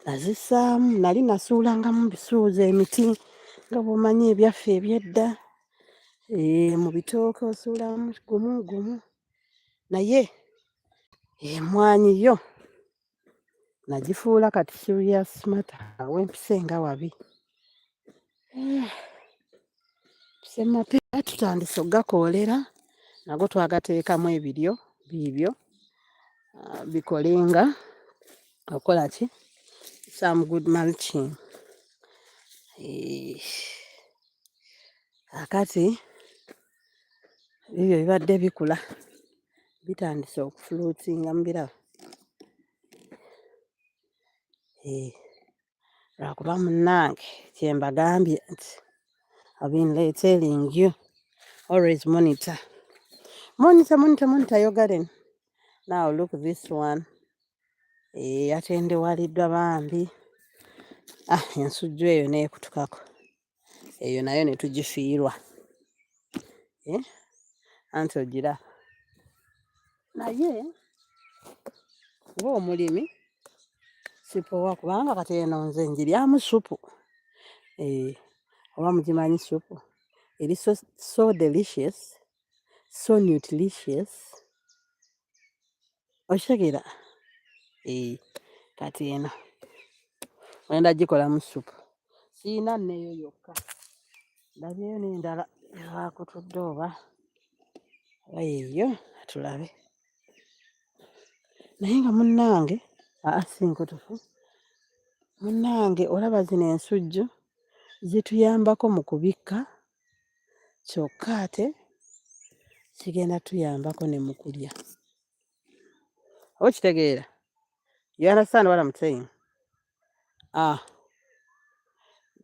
Nazissaamu nali nasuulangamu bisuuza emiti nga bw'omanyi ebyaffe ebyedda. Mu bitooke osuulamu gumu gumu. Naye emwanyi yo nagifuula kati serious matter. Wempise nga wabi. Semapeera tutandise ogakoolera nago twagateekamu ebiryo biibyo bikolenga okola ki some good mulching. Akati ebyo bibadde bikula bitandise okufuluutinga mubiraba. Lwakuba munnange kyembagambye nti I've been telling you always monitor your garden. Now look this one. Yatendewaliddwa bambi. Ensujju eyo neekutukako. Eyo nayo ne tugifiirwa. Anti ogira. Naye ng'omulimi sipowa kubanga kati eno nze njiryamu supu. Oba mugimanyi supu. It is so delicious, so nutritious. Okitegeera? Kati eno ngenda gikolamu supu. Siina nneeyo yokka. Ndabyeyo n'endala ewaakutudde oba yeeyo tulabe. Naye nga munnange si nkutufu. Munnange olaba zino ensujju zituyambako mu kubikka kyokka ate kigenda tuyambako ne mu kulya. Okitegeera? You understand what I'm saying?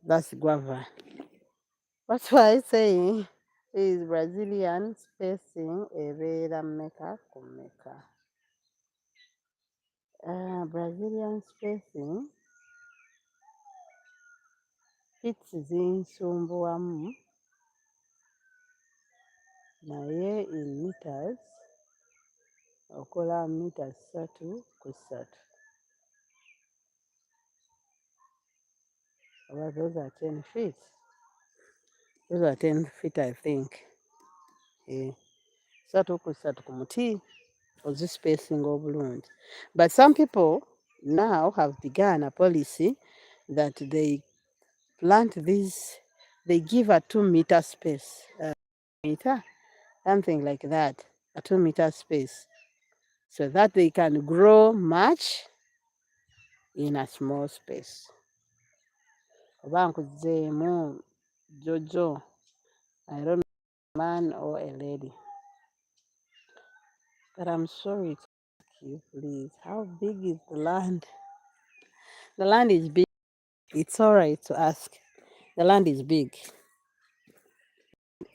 That's guava. That's why I'm saying is Brazilian spacing ebeera mmeka ku mmeka. Brazilian spacing fits zinsumbuwamu naye in meters okola meters 3 ku 3. Well, those are 10 feet. Those are 10 feet, I think. 3 ku 3 ku muti spacing obulungi. But some people now have begun a policy that they plant these, they give a 2-meter space. Meter? Something like that. A 2-meter space. So that they can grow much in a small space. Oba nkuzeemu Jojo. I don't know, a man or a lady. But I'm sorry to ask you, please. How big is the land? The land is big. It's all right to ask. The land is big.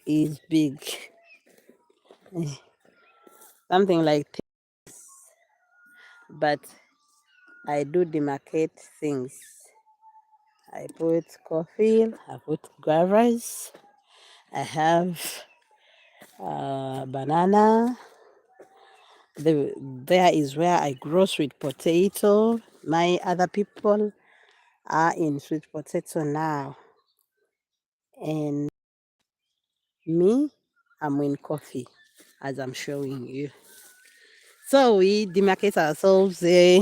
Is big. Something like this. But I do demarcate things. I put coffee, I put guavas, I have banana. There is where I grow sweet potato. My other people are in sweet potato now. And me, I'm in coffee, as I'm showing you. So we demarcate ourselves there.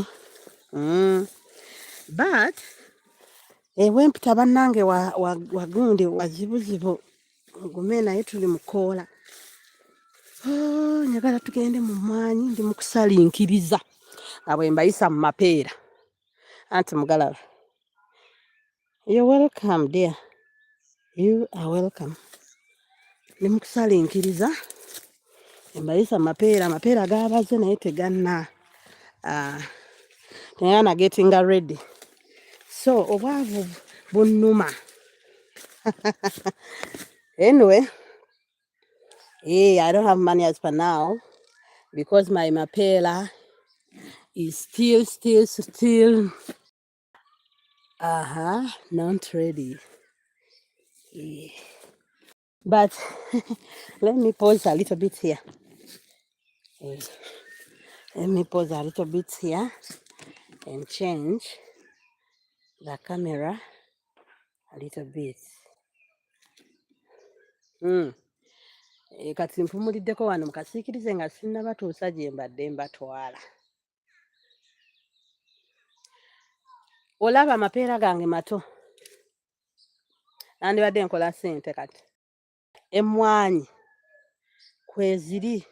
But wempita bannange wagundi wazibuzibu gume naye tuli mukoola. Njagala tugende mu maanyi ndi mu kusalinkiriza nga bwe mbayisa mu mapeera. Anti Mugalaba. You're welcome, dear. You are welcome. Ndi mu kusalinkiriza mbayisa mu mapeera. Amapeera gaabaze naye teganna getting ready. So obwavu bunnuma. Anyway, I don't have money as per now because my mapela is still not ready. But let me pause a little bit here. Let me pause a little bit here and change the camera a little bit. Kati mpumuliddeko wano mukasiikirize nga sinnabatuusa gye mbadde mbatwala. Olaba amapeera gange mato. Nandibadde nkola ssente kati. Emmwanyi kweziri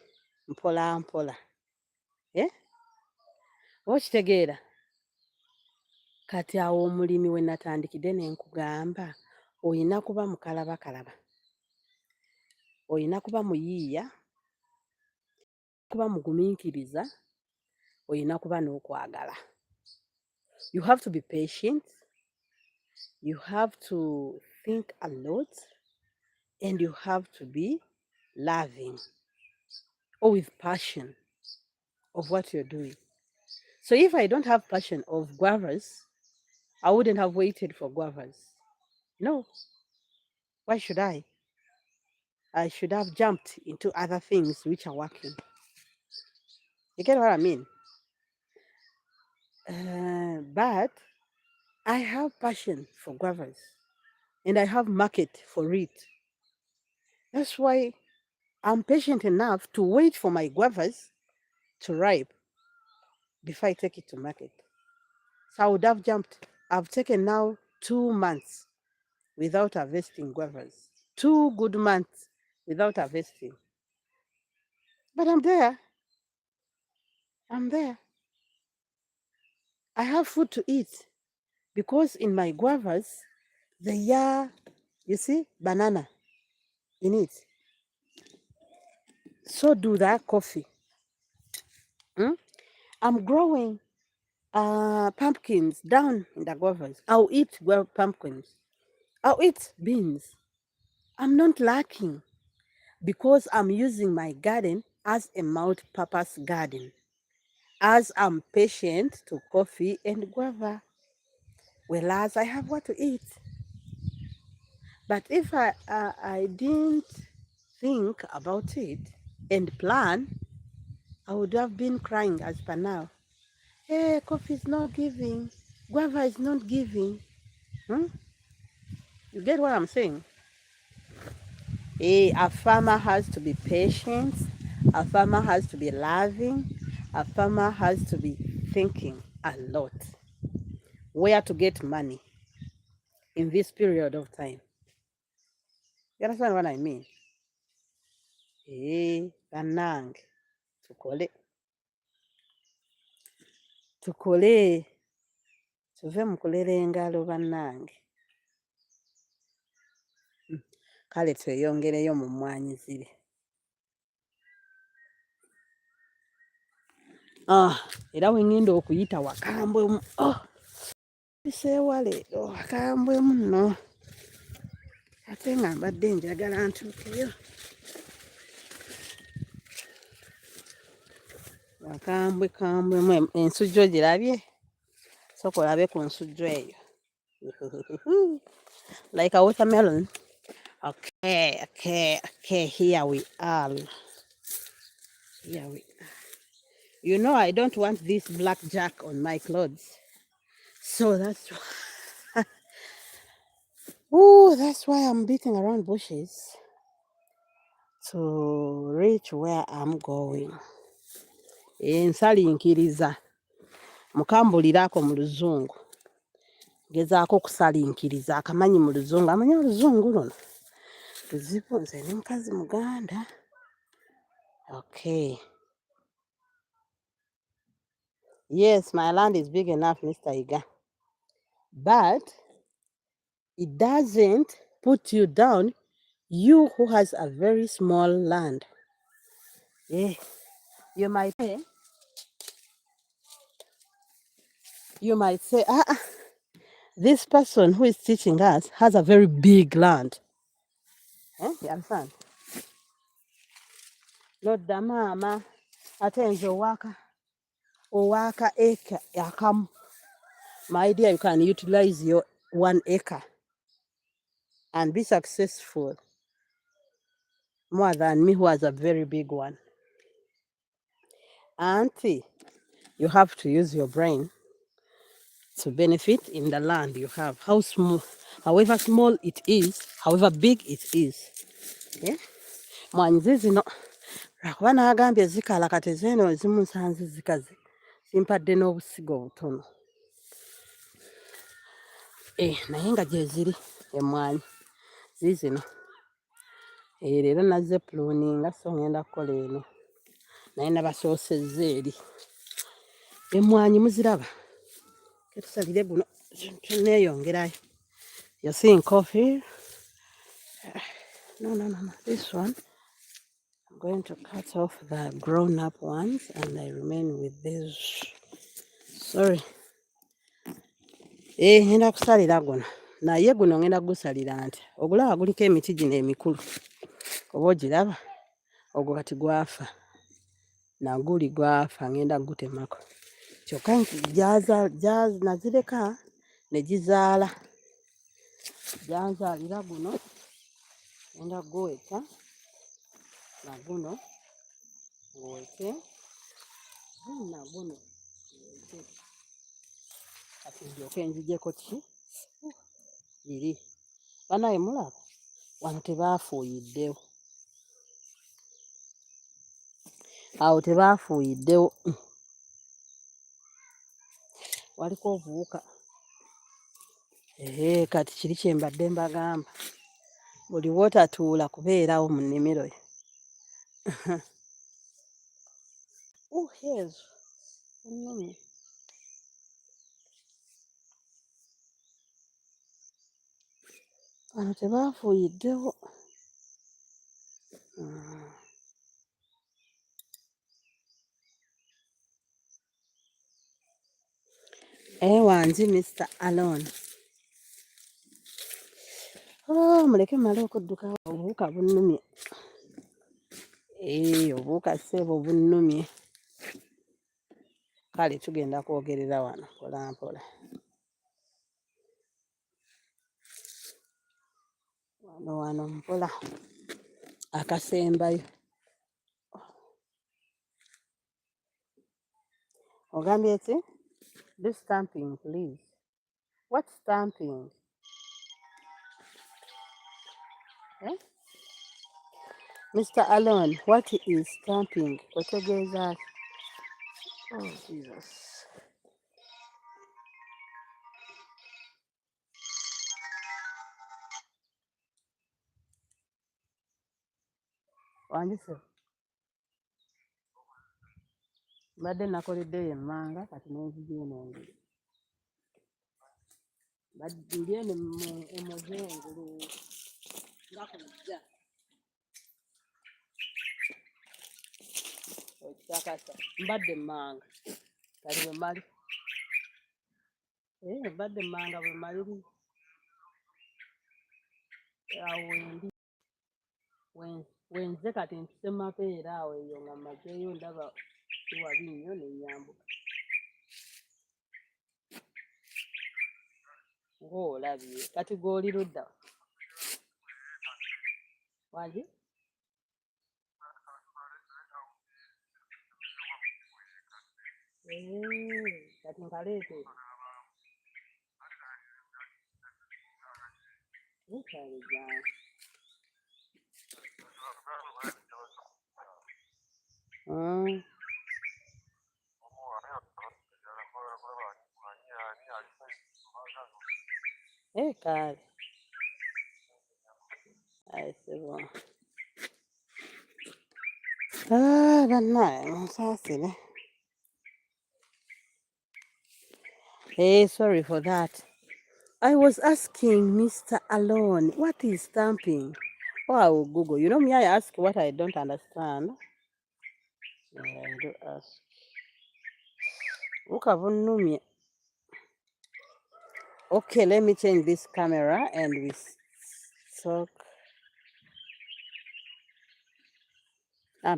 mpola mpola. Okitegeera? Kati awo omulimi we natandikidde ne nkugamba oyina kuba mukalabakalaba. Oyina kuba muyiiya, kuba mugumiikiriza, oyina kuba n'okwagala. You have to be patient, you have to think a lot, and you have to be loving or with passion of what you're doing. So if I don't have passion of guavas, I wouldn't have waited for guavas. No. Why should I? I should have jumped into other things which are working. You get what I mean? But I have passion for guavas and I have market for it. That's why I'm patient enough to wait for my guavas to ripe before I take it to market. So I would have jumped. I've taken now 2 months without harvesting guavas. 2 good months without harvesting. But I'm there. I'm there. I have food to eat because in my guavas, there are, you see, banana in it. So do that coffee. I'm growing pumpkins down in the guavas. I'll eat pumpkins. I'll eat beans. I'm not lacking because I'm using my garden as a multi-purpose garden. As I'm patient to coffee and guava. Whereas I have what to eat. But if I didn't think about it and plan, I would have been crying as per now. Hey, coffee is not giving. Guava is not giving. You get what I'm saying? A farmer has to be patient. A farmer has to be loving. A farmer has to be thinking a lot. Where to get money in this period of time. You understand what I mean? Bannange. Tukole. Tuve mu kulera engalo bannange. Kale tweyongereyo mu mmwanyi ziri. Era we ngenda okuyita wakambwemu. Biseewale wakambwemu nno. Ate nga mbadde njagala ntuukeyo. Wakambwemu ensujju ogirabye? Sooka olabe ku nsujju eyo. Like a watermelon. Okay. Here we are. Here we. You know, I don't want this blackjack on my clothes, so that's why I'm beating around bushes to reach where I'm going. Nsalinkiriza mukambulirako mu luzungu. Gezaako okusalinkiriza akamanyi mu luzungu. Amanyi oluzungu luno? Luzibu nze ne mukazi Muganda. Okay. Yes, my land is big enough, Mr. Iga. But it doesn't put you down, you who has a very small land. Yeah. You might say, this person who is teaching us has a very big land. You understand? Lord mama, atenze owaka acre yakamu. My dear, you can utilize your 1 acre and be successful more than me who has a very big one. Auntie, you have to use your brain to benefit in the land you have. However small it is, however big it is. Yeah? Mwanyizi zino lwakuba n'agambye zikala kati zeeno ezimu nsanze zikaze simpadde n'obusigo obutono. Naye nga gye ziri emmwanyi ziizino. Leero nazze pruninga so ngenda kukola eno. Naye nabasoosezza eri. Emmwanyi muziraba? Ketusalire guno tuneeyongerayo. You're seeing coffee? No. This one, I'm going to cut off the grown-up ones and I remain with these. Sorry. Ngenda kusalira guno. Naye guno ngenda gusalira nti. Ogulaba guliko emiti gino emikulu. Oba ogiraba? Ogwo kati gwafa. Naguli gwafa ngenda gutemako. Kyokka nazireka ne gizaala. Gyanzaalira guno. Ngenda guweka. Na guno guweke. Na guno guweke. Kati ndyoke nziggyeko ki? Iri. Banaye mulaba? Wano tebaafuuyiddewo. Awo tebaafuuyiddewo. Waliko obuwuka. Kati kiri kye mbadde mbagamba. Buli wotatuula kubeerawo mu nnimiro yo. Yes. Wano tebaafuuyiddewo. Wanzi Mr. Alone. Muleke mmale okudduka obuwuka bunnumye. Obuwuka ssebo bunnumye. Kale tugenda kwogerera wano mpola mpola. Wano mpola. Akasembayo. Ogambye ki? This stamping, please. What stamping? Mr. Alone, what is stamping? Otegeeza. Oh, Jesus. Wanjise. Mbadde nakoleddeyo emmanga kati n'enzigi eno engulu. Ndi eno emuzengulu nga kujja. Okisakasa. Mbadde emmanga. Kali bwe mali. Mbadde emmanga bwe maliri. Awo wendi. Wenze kati mpise mapeera awo eyo nga mmazeeyo ndaba wabi nnyo ne nyambuka. ng'olabye kati gw'oli ludda wangi kati nkaleete ekyalo gyange kale ayisibwa bannaye munsaasire. Sorry for that. I was asking Mr. Alone, what is stamping? Oh, I will Google. You know me, I ask what I don't understand. Yeah, I do ask. Ukavunumye. Okay, let me change this camera and we talk.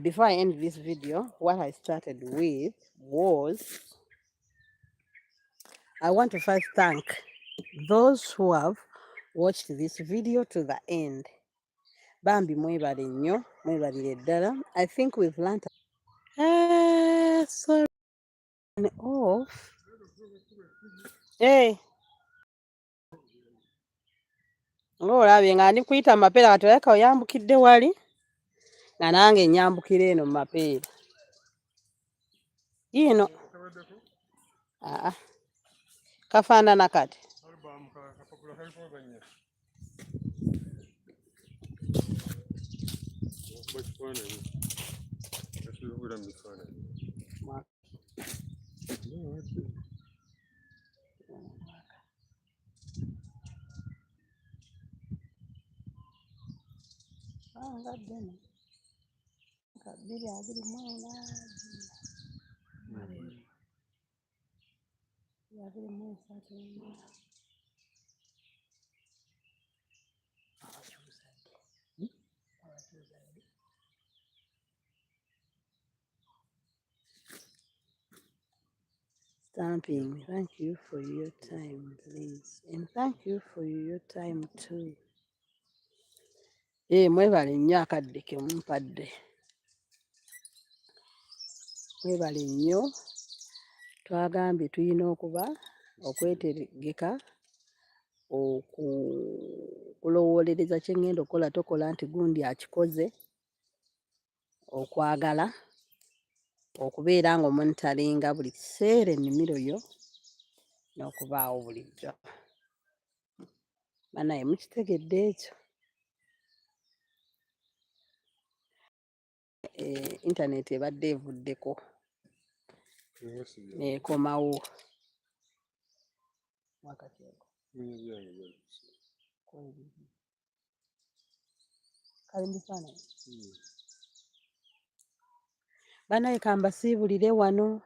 Before I end this video, what I started with was I want to first thank those who have watched this video to the end. Bambi mwebale nnyo, mwebalire ddala. I think we've learned. Sorry. Off. Hey. Ng'olabye nga ndi kuyita mu mapeera kati olabika oyambukidde wali nga nange nyambukira eno mu mapeera. Yiino. Kafaanana kati. Stamping, thank you for your time, please. And thank you for your time too. Mwebale nnyo akadde ke mumpadde. Mwebale nnyo. Twagambye tulina okwetegeka okulowolereza kye ngenda okukola tokola nti gundi akikoze, okwagala okubeera ng'omonitalinga buli kiseera ennimiro yo n'okubaawo bulijjo. Bannaye mukitegedde ekyo. Intaneti ebadde evuddeko n'ekomawo. Bannaye kambasiibulire wano.